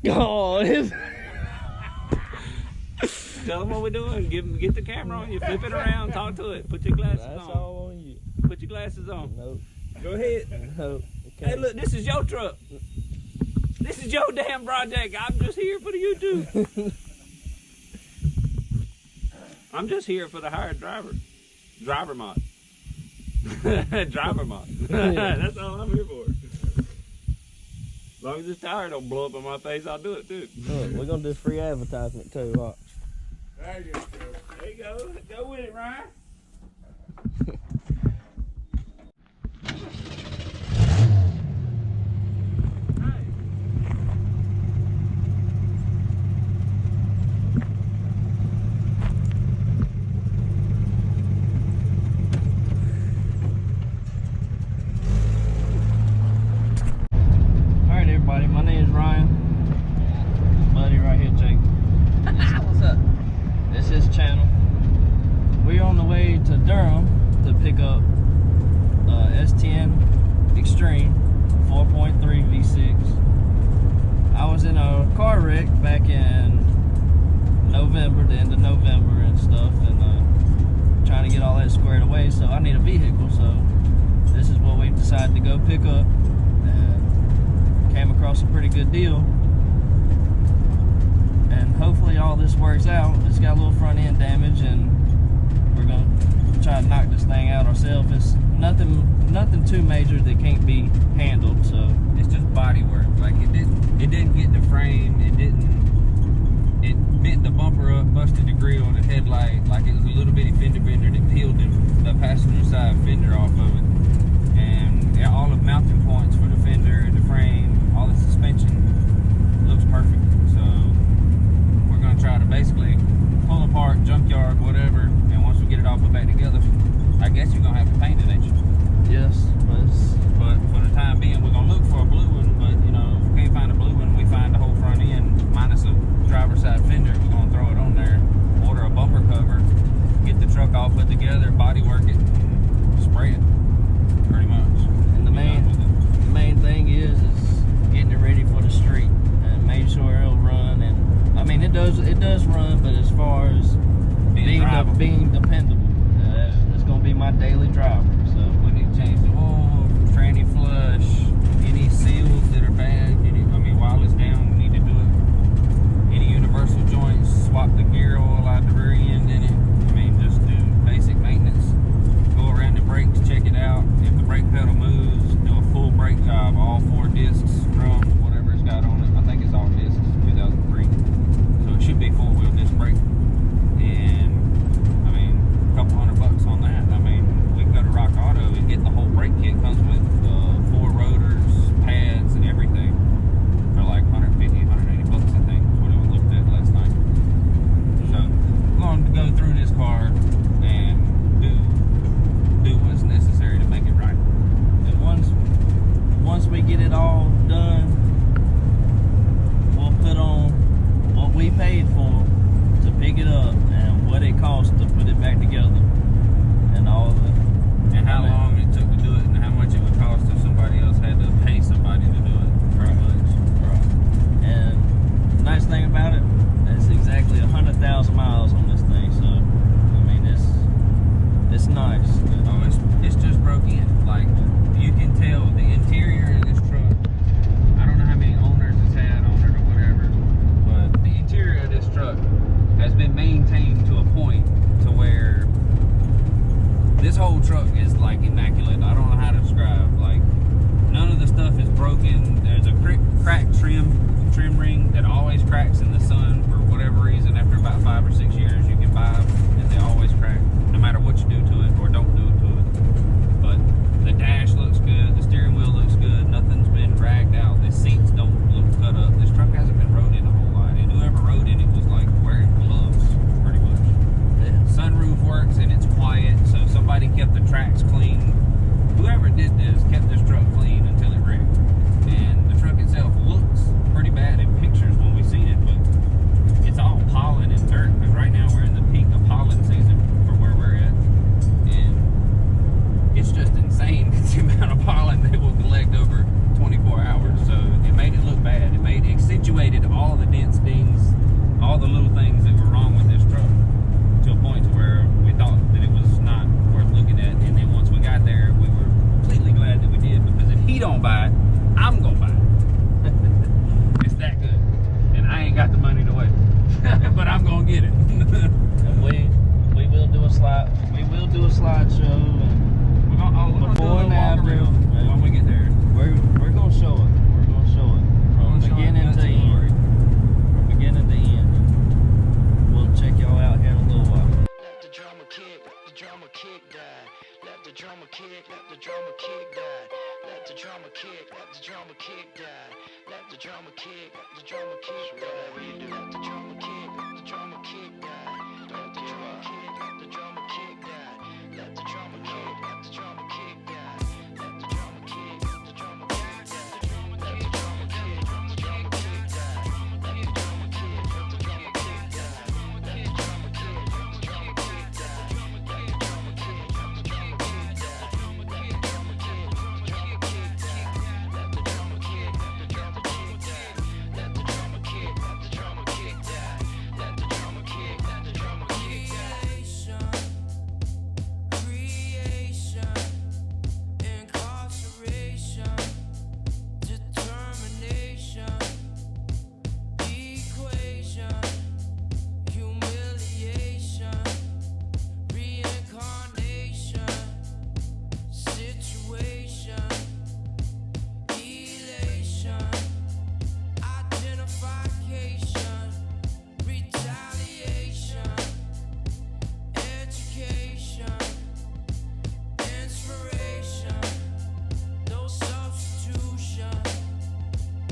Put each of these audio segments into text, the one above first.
Oh, Tell them what we're doing. Get the camera on you. Flip it around. Talk to it. Put your glasses that's on. all on you. Put your glasses on. Nope. Go ahead. Nope. Hey, look, this is your truck. This is your damn project. I'm just here for the YouTube. I'm just here for the hired driver. Driver mod. Driver mod. That's all I'm here for. As long as this tire don't blow up on my face, I'll do it too. Look, we're gonna do free advertisement too. Watch. There you go. There you go. Go with it, Ryan. Alright everybody, my name is Ryan. Buddy right here, Jake. What's up? This is his channel. We're on the way to Durham to pick up S10 Extreme 4.3 V6. I was in a car wreck back in November, the end of November and stuff, and trying to get all that squared away, so I need a vehicle, so this is what we've decided to go pick up, and came across a pretty good deal, and hopefully all this works out. It's got a little front end damage, and we're gonna try to knock this thing out ourselves. It's nothing too major that can't be handled, so It's just body work. Like it didn't get the frame. It bent the bumper up, busted the grill on the headlight. Like it was a little bitty fender bender that peeled the passenger side fender off of it. And yeah, all the mounting points for the fender, the frame, all the suspension looks perfect. So we're gonna try to basically pull apart, junkyard, whatever. And once we get it all put back together, I guess you're gonna have to paint it, ain't you? yes, But for the time being, we're gonna look for a blue one. But you know, if we can't find a blue one, we find the whole front end minus a driver's side fender. We're gonna throw it on there, order a bumper cover, get the truck all put together, body work it, and spray it. Pretty much. and the main thing is getting it ready for the street and making sure it'll run. And I mean, it does run, but as far as being dependable, it's gonna be my daily driver. So We need to change the oil, tranny flush, any seals that are bad. While it's down, we need to do it. Any universal joints, swap the gear oil out the rear end in it. Just do basic maintenance. Go around the brakes, check it out. If the brake pedal moves, do a full brake job. All 4 discs, drums, whatever it's got on it. I think it's all discs, 2003. So it should be 4-wheel disc brake. And a couple $100 on that. We can go to Rock Auto and get the whole brake kit. Comes with 4 rotors, pads, and everything for like $150, $180, I think. That's what I looked at last night. So I'm going to go through this car and do what's necessary to make it right. and once we get it all done, we'll put on what we paid for to pick it up and what it cost to put it back together, and all of it. And how long it took to do it, and how much it would cost if somebody else had to pay somebody to do it. Pretty much. Right. And the nice thing about it, it's exactly 100,000 miles on this thing, so I mean it's nice. Oh, it's just broke in. Like you can tell the interior of this truck. I don't know how many owners it's had on it or whatever, but the interior of this truck has been maintained to a point to where this whole truck is like immaculate. I don't know how to describe. Like none of the stuff is broken. There's a cracked trim ring that always cracks in the sun for whatever reason. After about 5 or 6 years, you can buy them, and they always crack, no matter what you do to it or don't do to it. But the dash looks good. The steering wheel looks good. Nothing's been dragged out. The seats don't look cut up. This truck hasn't been rode in a whole lot, and whoever rode in it was like wearing gloves, pretty much. Yeah. Sunroof works and it's quiet, so somebody kept the tracks clean. Whoever did this kept this truck clean until it wrecked. And the truck itself looks pretty bad in pictures when we seen it, but it's all pollen and dirt, because right now we're in the peak of pollen season for where we're at. And it's just insane the amount of pollen that will collect over 24 hours. So it may but I'm gonna get it. And we will do a slideshow and We're gonna do a Before little and walk after, around man. when we get there. we're gonna show it. We're gonna show it from Gonna show it beginning nuts to and end. glory. From beginning to end. We'll check y'all out here in a little while. Let the drama kick, let the drama kick die. Let the drama kick, let the drama kick die. Let the drama kick, let the drama kick die. Let the drama kick, let the drama kick die. Let the drama kick, let the drama kick die. Let the drama kick, let the drama kick die. Let the drama kick, let the drama kick die. Let the drama kick, let the drama kick die. Let the drama kick, let the drama kick die. Let the drama kick, let the drama kick die. Let the drama kick, let the drama kick die. Let the drama kick, let the drama kick die. Let the drama kick, let the drama kick die. Let the drama kick, let the drama kick die. Let the drama kick, let the drama kick die. Let the drama kick, let the drama kick die. Creation, incarceration, determination, equation, humiliation, reincarnation, situation, elation, identification, retaliation, education, inspiration, no substitution,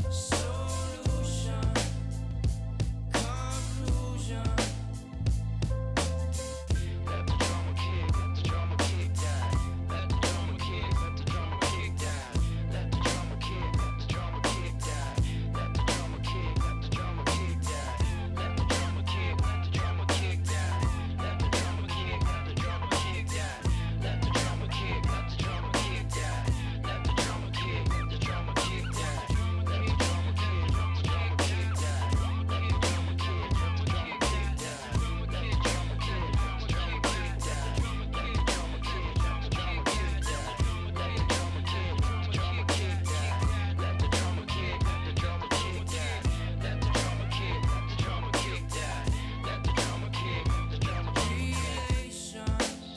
solution, conclusion. Let the drama kick, let the drama kick die. Let the drama kick, let the drama kick die. Let the drama kick, let the drama kick die. Let the drama kick, let the drama kick die. Let the drama kick, let the drama kick die. Let the drama kick, let the drama kick die. Let the drama kick, let the drama kick die. Let the drama kick, let the drama kick die. Let the drama kick, let the drama kick die. Let the drama kick, let the drama kick die. Let the drama kick, let the drama kick die. Let the drama kick, let the drama kick die. Let the drama kick, let the drama kick die. Let the drama kick, let the drama kick die. Let the drama kick, let the drama kick die. Let the drama kick, let the drama kick die. Creation,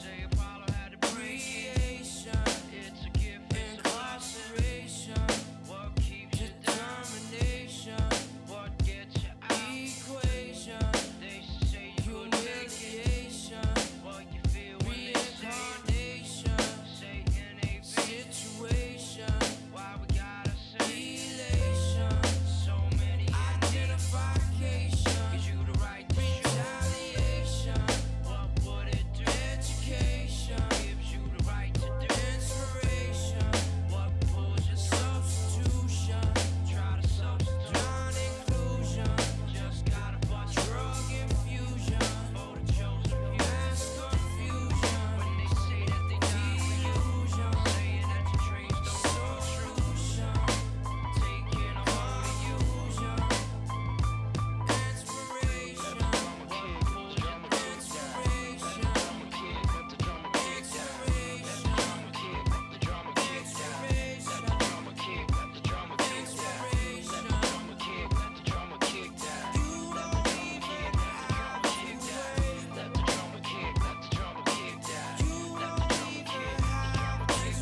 Say Apollo had to break it. creation, It's a gift, it's a blessing. incarceration, What keeps you down? determination, What gets you out? equation, They say you could make it. humiliation, What you feel when they say reincarnation, Satan ain't fit. situation, Why we gotta say elation, so many enemies? identification, Gives you the right to shoot. retaliation, What would it do? education, Gives you the right to do. inspiration, What pulls you through? substitution, Try to substitute. non-inclusion, Just gotta bust drug infusion, for the chosen few. mass confusion, When they say that they die for you, illusion, saying that your dreams don't come true. solution, Taking a hold of you. illusion, inspiration, What pulls you through? inspiration, Drama kick, let the drama kick die. inspiration, Drama kick, let the drama kick die. inspiration, Drama kick, let the drama kick die. inspiration. Drama kick, let the drama kick die. You don't even have to wait. Let the drama kick, let the drama kick die. You don't even have to wait.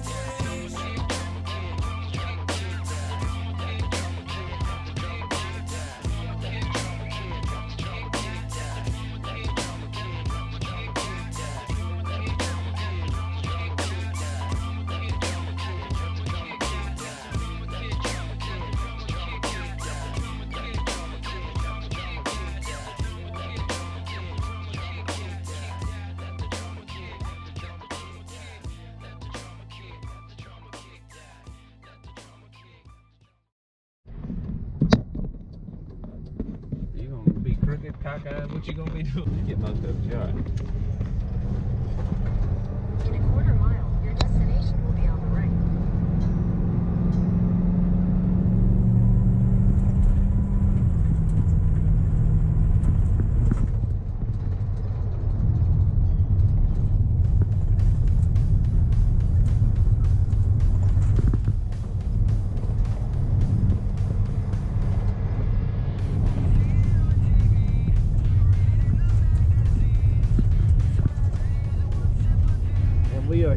You gonna be crooked, cockeyed? What you gonna be doing? Get most of it. You all right? In a quarter mile, your destination will be on the right.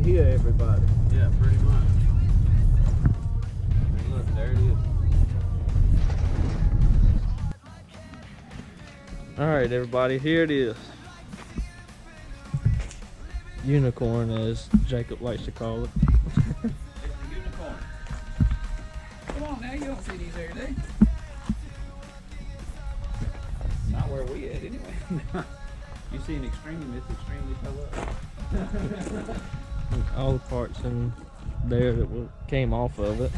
hear everybody. Yeah, pretty much. Hey, look, there it is. All right, everybody, here it is. Unicorn, as Jacob likes to call it. Unicorn. Come on now, you don't see these every day. Not where we at anyway. You see an extreme, it's extremely fell up. All the parts in there that came off of it.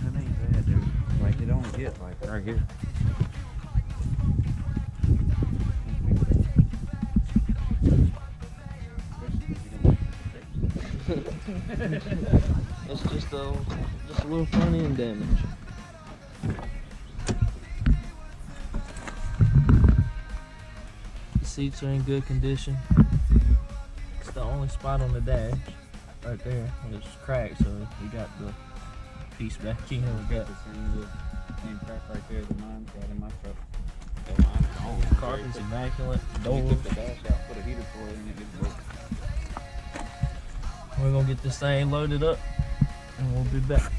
That ain't bad, dude. Like it only gets like right here. It's just a little front end damage. The seats are in good condition. It's the only spot on the dash right there. It's cracked, so we got the piece back in. We got Same crack right there as mine's got in my truck. So mine's gone. carpets immaculate, We doors. took the dash out, put a heater for it, and it broke. We're gonna get this thing loaded up and we'll be back.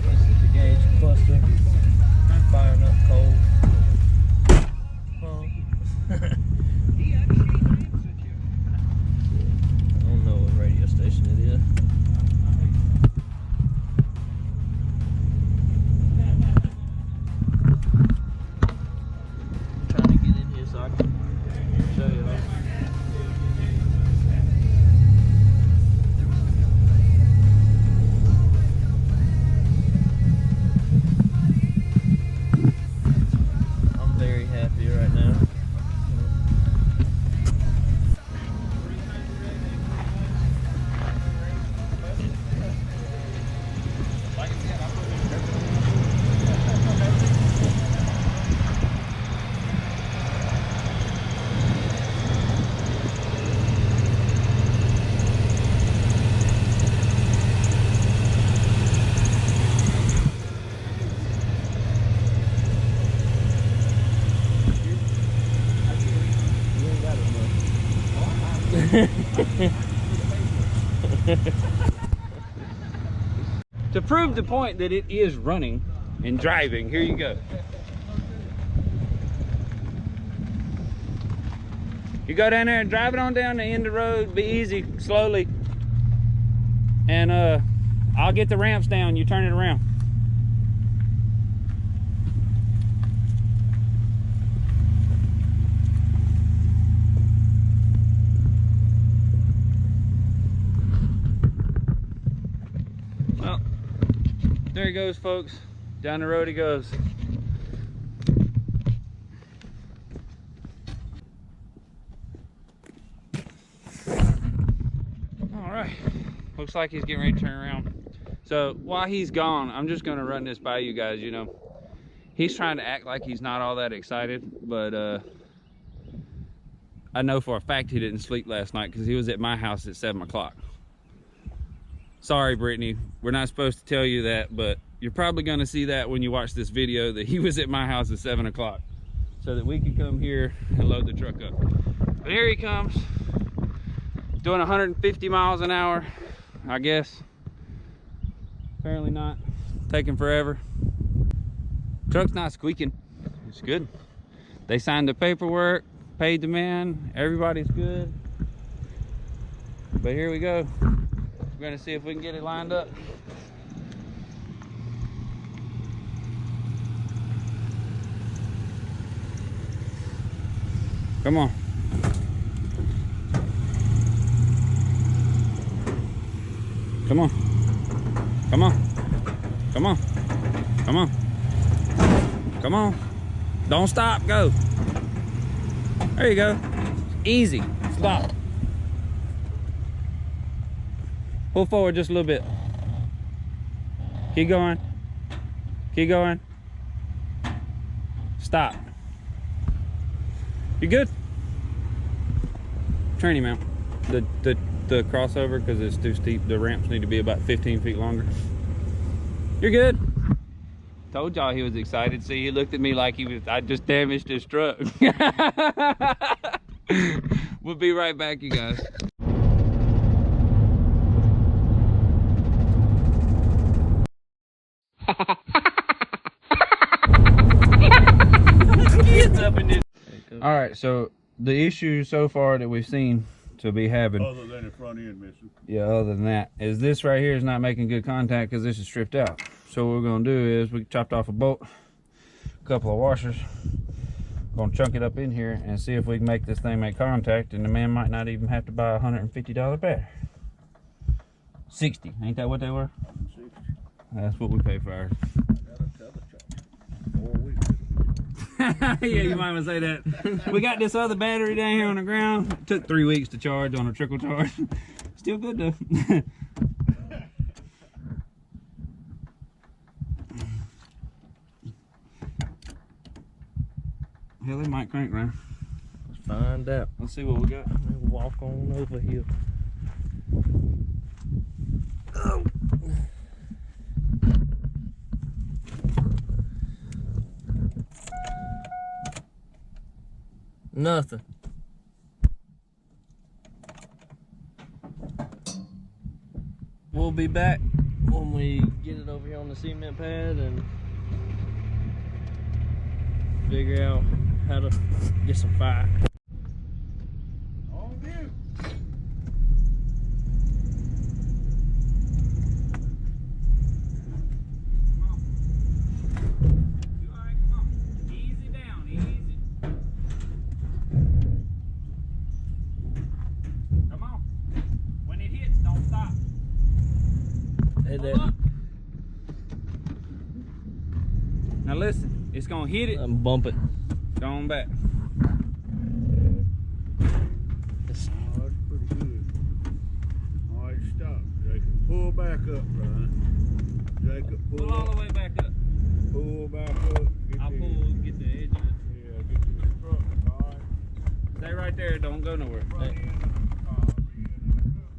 This is the gauge cluster. Firing up cold. I don't know what radio station it is. I'm trying to get in here so I can show you. I'm very happy right now. You ain't got it much. To prove the point that it is running and driving, here you go. You go down there and drive it on down the end of the road, be easy, slowly. And I'll get the ramps down, you turn it around. Well, there he goes, folks. Down the road he goes. All right, looks like he's getting ready to turn around. So while he's gone, I'm just gonna run this by you guys. You know, he's trying to act like he's not all that excited, but I know for a fact he didn't sleep last night because he was at my house at 7 o'clock. Sorry, Brittany, we're not supposed to tell you that, but you're probably gonna see that when you watch this video, that he was at my house at 7 o'clock so that we could come here and load the truck up. But here he comes, doing 150 miles an hour, I guess. Apparently not, taking forever. Truck's not squeaking, it's good. They signed the paperwork, paid the man, everybody's good. But here we go. We're gonna see if we can get it lined up. Come on. Come on. Come on. Come on. Come on. Come on. Don't stop, go. There you go. Easy. Stop. Pull forward just a little bit. Keep going. Keep going. Stop. You good? Tranny mount. The crossover, because it's too steep. The ramps need to be about 15 feet longer. You're good. Told y'all he was excited. See, he looked at me like I just damaged his truck. We'll be right back, you guys. All right, so the issue so far that we've seen to be having, Other than the front end missing. yeah, other than that, is this right here is not making good contact because this is stripped out. So what we're gonna do is we chopped off a bolt, a couple of washers, gonna chunk it up in here and see if we can make this thing make contact, and the man might not even have to buy a $150 battery. 60, ain't that what they were? 60. That's what we pay for ours. Got a tether chop. 4 weeks. Yeah, you might want to say that. We got this other battery down here on the ground. It took 3 weeks to charge on a trickle charge. Still good though. Hell, they might crank round. Let's find out. Let's see what we got. We'll walk on over here. Nothing. We'll be back when we get it over here on the cement pad and figure out how to get some fire. On view. Easy down, easy. Come on. When it hits, don't stop. Hey, Hold up. Now listen, it's gonna hit it. I'm bumping. Go on back. It's- Oh, that's pretty good. All right, stop. Jacob, pull back up, Ryan. Jacob, Pull all the way back up. pull back up. I'll the- pull, get the edge of it. Yeah, get to the truck, all right? Stay right there, don't go nowhere. Front end of the car, rear end of the truck.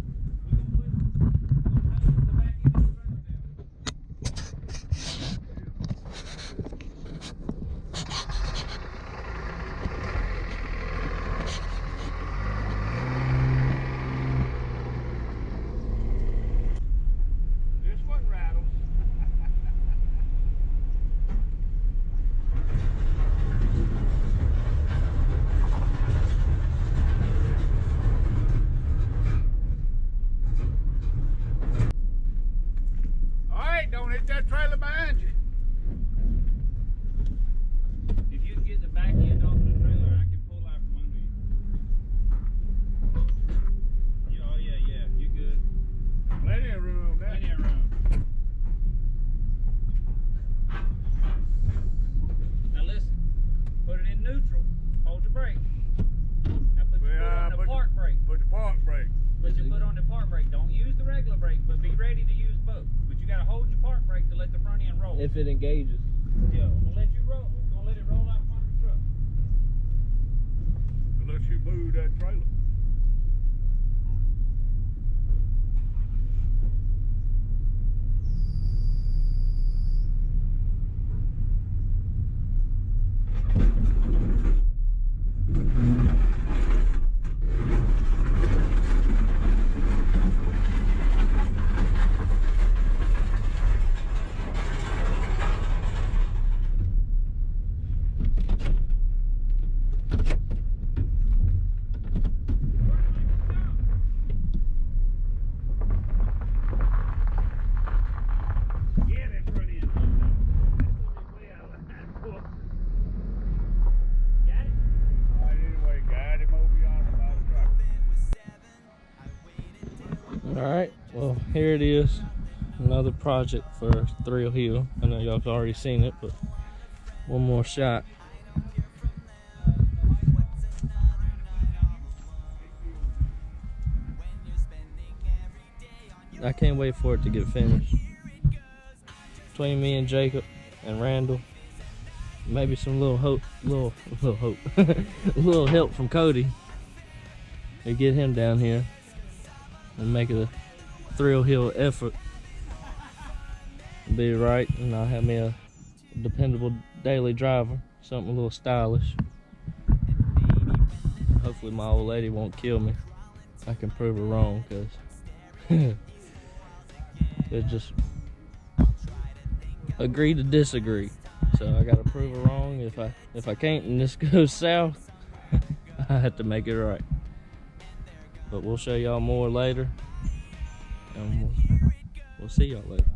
This one rattles. All right, don't hit that trailer behind you. If you can get the back end off the trailer, I can pull out from under you. Oh yeah, you good. Plenty of room on that. Plenty of room. Now listen, put it in neutral, hold the brake. Now put your foot on the park brake. Put the park brake. Put your foot on the park brake. Don't use the regular brake, but be ready to use both. But you gotta hold your park brake to let the front end roll. If it engages. Yeah, I'm gonna let you roll. I'm gonna let it roll out from under the truck. Unless you move that trailer. Yeah, that front end. Way out of line. Got it? All right, anyway, guide him over yonder by the truck. All right. Well, here it is. Another project for Thrill Hill. I know y'all have already seen it, but one more shot. I can't wait for it to get finished. between me and Jacob and Randall. Maybe some little hope, little help from Cody to get him down here and make it a Thrill Hill effort. Be right, and I'll have me a dependable daily driver, something a little stylish. Hopefully my old lady won't kill me. I can prove her wrong, because it's just agree to disagree. So I gotta prove her wrong. If I can't and this goes south, I have to make it right. But we'll show y'all more later, and we'll see y'all later.